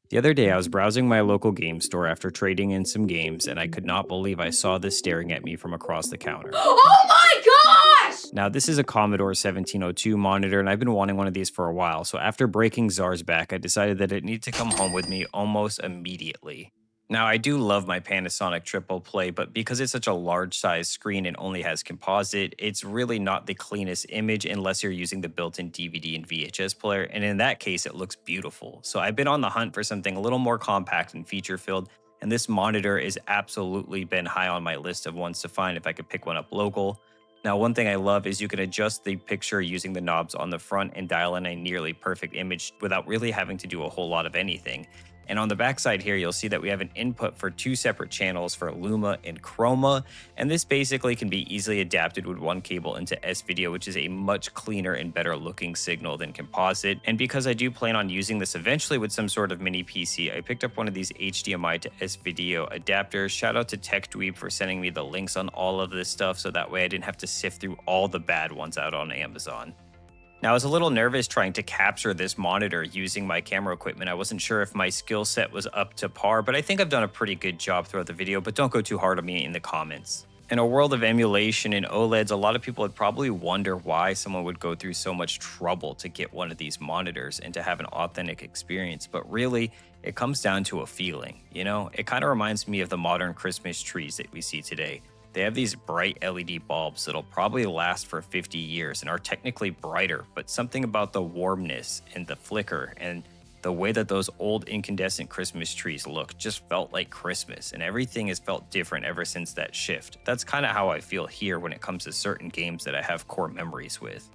The other day, I was browsing my local game store after trading in some games, and I could not believe I saw this staring at me from across the counter. Oh my gosh! Now, this is a Commodore 1702 monitor, and I've been wanting one of these for a while. So, after breaking Czar's back, I decided that it needed to come home with me almost immediately. Now, I do love my Panasonic triple play, but because it's such a large size screen and only has composite, it's really not the cleanest image unless you're using the built in DVD and VHS player. And in that case, it looks beautiful. So, I've been on the hunt for something a little more compact and feature filled. And this monitor has absolutely been high on my list of ones to find if I could pick one up local. Now, one thing I love is you can adjust the picture using the knobs on the front and dial in a nearly perfect image without really having to do a whole lot of anything. And on the backside here, you'll see that we have an input for two separate channels for Luma and Chroma. And this basically can be easily adapted with one cable into S-Video, which is a much cleaner and better looking signal than composite. And because I do plan on using this eventually with some sort of mini PC, I picked up one of these HDMI to S-Video adapters. Shout out to TechDweeb for sending me the links on all of this stuff, so that way I didn't have to sift through all the bad ones out on Amazon. Now, I was a little nervous trying to capture this monitor using my camera equipment. I wasn't sure if my skill set was up to par, but I think I've done a pretty good job throughout the video, but don't go too hard on me in the comments. In a world of emulation and OLEDs, a lot of people would probably wonder why someone would go through so much trouble to get one of these monitors and to have an authentic experience, but really, it comes down to a feeling. You know, it kind of reminds me of the modern Christmas trees that we see today. They have these bright LED bulbs that'll probably last for 50 years and are technically brighter, but something about the warmness and the flicker and the way that those old incandescent Christmas trees look just felt like Christmas, and everything has felt different ever since that shift. That's kind of how I feel here when it comes to certain games that I have core memories with.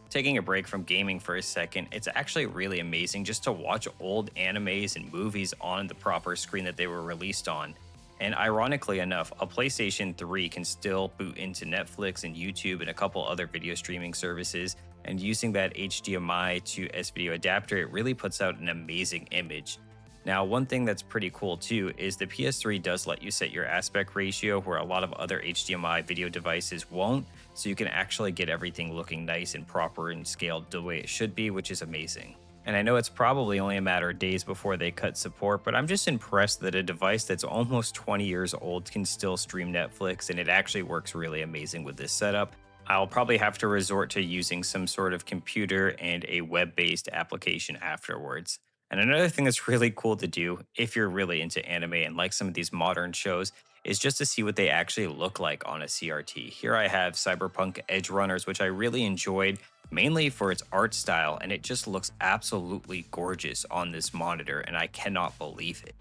Taking a break from gaming for a second, it's actually really amazing just to watch old animes and movies on the proper screen that they were released on. And ironically enough, a PlayStation 3 can still boot into Netflix and YouTube and a couple other video streaming services. And using that HDMI to S-Video adapter, it really puts out an amazing image. Now, one thing that's pretty cool too is the PS3 does let you set your aspect ratio where a lot of other HDMI video devices won't. So you can actually get everything looking nice and proper and scaled the way it should be, which is amazing. And I know it's probably only a matter of days before they cut support, but I'm just impressed that a device that's almost 20 years old can still stream Netflix, and it actually works really amazing with this setup. I'll probably have to resort to using some sort of computer and a web-based application afterwards. And another thing that's really cool to do, if you're really into anime and like some of these modern shows, is just to see what they actually look like on a CRT. Here I have Cyberpunk Edge Runners, which I really enjoyed, mainly for its art style, and it just looks absolutely gorgeous on this monitor, and I cannot believe it.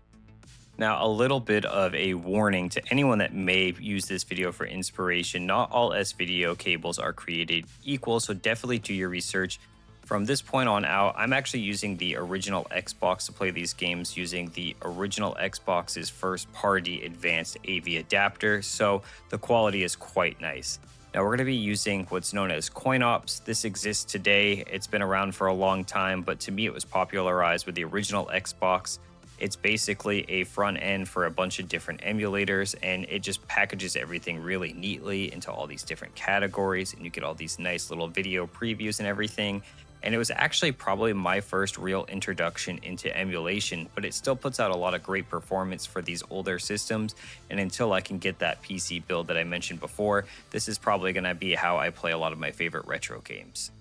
Now, a little bit of a warning to anyone that may use this video for inspiration. Not all S-Video cables are created equal, so definitely do your research. From this point on out, I'm actually using the original Xbox to play these games using the original Xbox's first-party advanced AV adapter, so the quality is quite nice. Now, we're going to be using what's known as CoinOps. This exists today. It's been around for a long time, but to me, it was popularized with the original Xbox. It's basically a front end for a bunch of different emulators, and it just packages everything really neatly into all these different categories, and you get all these nice little video previews and everything. And it was actually probably my first real introduction into emulation, but it still puts out a lot of great performance for these older systems. And until I can get that PC build that I mentioned before, this is probably going to be how I play a lot of my favorite retro games.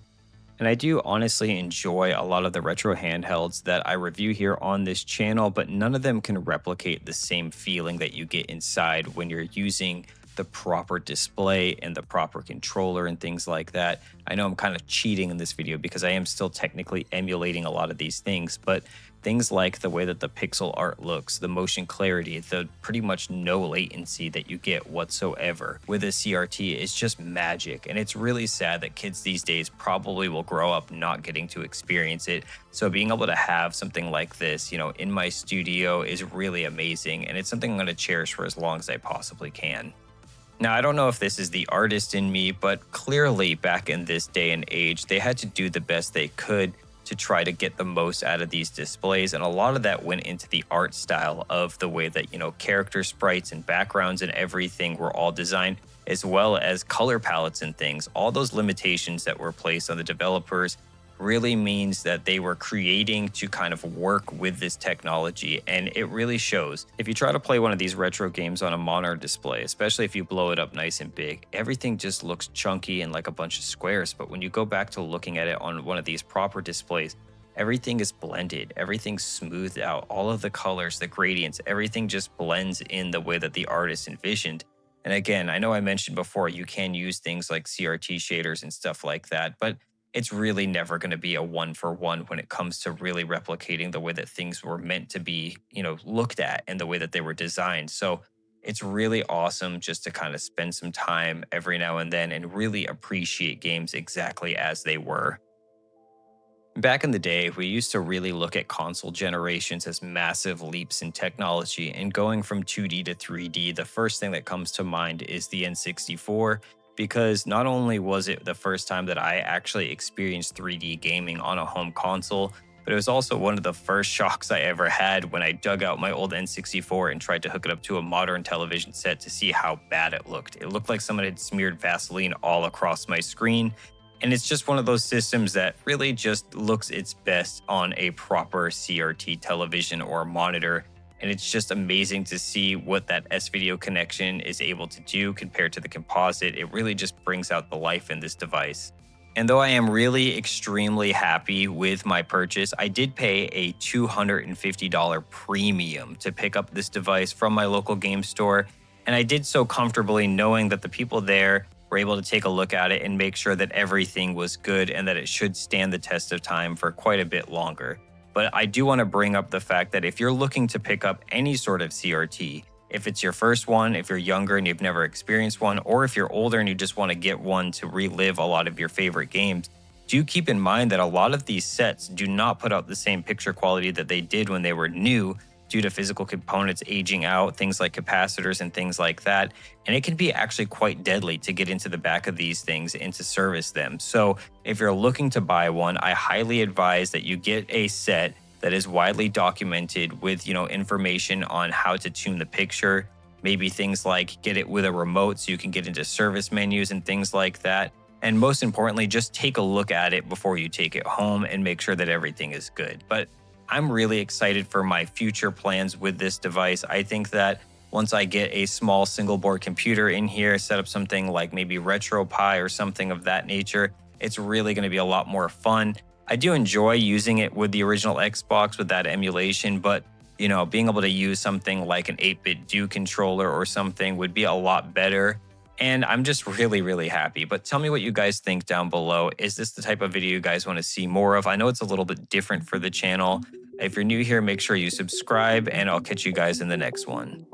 And I do honestly enjoy a lot of the retro handhelds that I review here on this channel, but none of them can replicate the same feeling that you get inside when you're using the proper display and the proper controller and things like that. I know I'm kind of cheating in this video because I am still technically emulating a lot of these things, but things like the way that the pixel art looks, the motion clarity, the pretty much no latency that you get whatsoever with a CRT is just magic. And it's really sad that kids these days probably will grow up not getting to experience it. So being able to have something like this, in my studio is really amazing. And it's something I'm going to cherish for as long as I possibly can. Now, I don't know if this is the artist in me, but clearly back in this day and age, they had to do the best they could to try to get the most out of these displays. And a lot of that went into the art style of the way that, character sprites and backgrounds and everything were all designed, as well as color palettes and things. All those limitations that were placed on the developers really means that they were creating to kind of work with this technology, and it really shows. If you try to play one of these retro games on a monitor display, especially if you blow it up nice and big, everything just looks chunky and like a bunch of squares. But when you go back to looking at it on one of these proper displays, everything is blended, everything's smoothed out, all of the colors, the gradients, everything just blends in the way that the artist envisioned. And again, I know I mentioned before you can use things like CRT shaders and stuff like that, but it's really never going to be a one for one when it comes to really replicating the way that things were meant to be, looked at and the way that they were designed. So it's really awesome just to kind of spend some time every now and then and really appreciate games exactly as they were. Back in the day, we used to really look at console generations as massive leaps in technology, and going from 2D to 3D, the first thing that comes to mind is the N64, because not only was it the first time that I actually experienced 3D gaming on a home console, but it was also one of the first shocks I ever had when I dug out my old N64 and tried to hook it up to a modern television set to see how bad it looked. It looked like someone had smeared Vaseline all across my screen, and it's just one of those systems that really just looks its best on a proper CRT television or monitor. And it's just amazing to see what that S-Video connection is able to do compared to the composite. It really just brings out the life in this device. And though I am really extremely happy with my purchase, I did pay a $250 premium to pick up this device from my local game store. And I did so comfortably knowing that the people there were able to take a look at it and make sure that everything was good and that it should stand the test of time for quite a bit longer. But I do want to bring up the fact that if you're looking to pick up any sort of CRT, if it's your first one, if you're younger and you've never experienced one, or if you're older and you just want to get one to relive a lot of your favorite games, do keep in mind that a lot of these sets do not put out the same picture quality that they did when they were new, due to physical components aging out, things like capacitors and things like that. And it can be actually quite deadly to get into the back of these things and to service them. So if you're looking to buy one, I highly advise that you get a set that is widely documented with, information on how to tune the picture. Maybe things like get it with a remote so you can get into service menus and things like that. And most importantly, just take a look at it before you take it home and make sure that everything is good. But I'm really excited for my future plans with this device. I think that once I get a small single board computer in here, set up something like maybe RetroPie or something of that nature, it's really going to be a lot more fun. I do enjoy using it with the original Xbox with that emulation, but being able to use something like an 8-bit Do controller or something would be a lot better. And I'm just really, really happy. But tell me what you guys think down below. Is this the type of video you guys want to see more of? I know it's a little bit different for the channel. If you're new here, make sure you subscribe, and I'll catch you guys in the next one.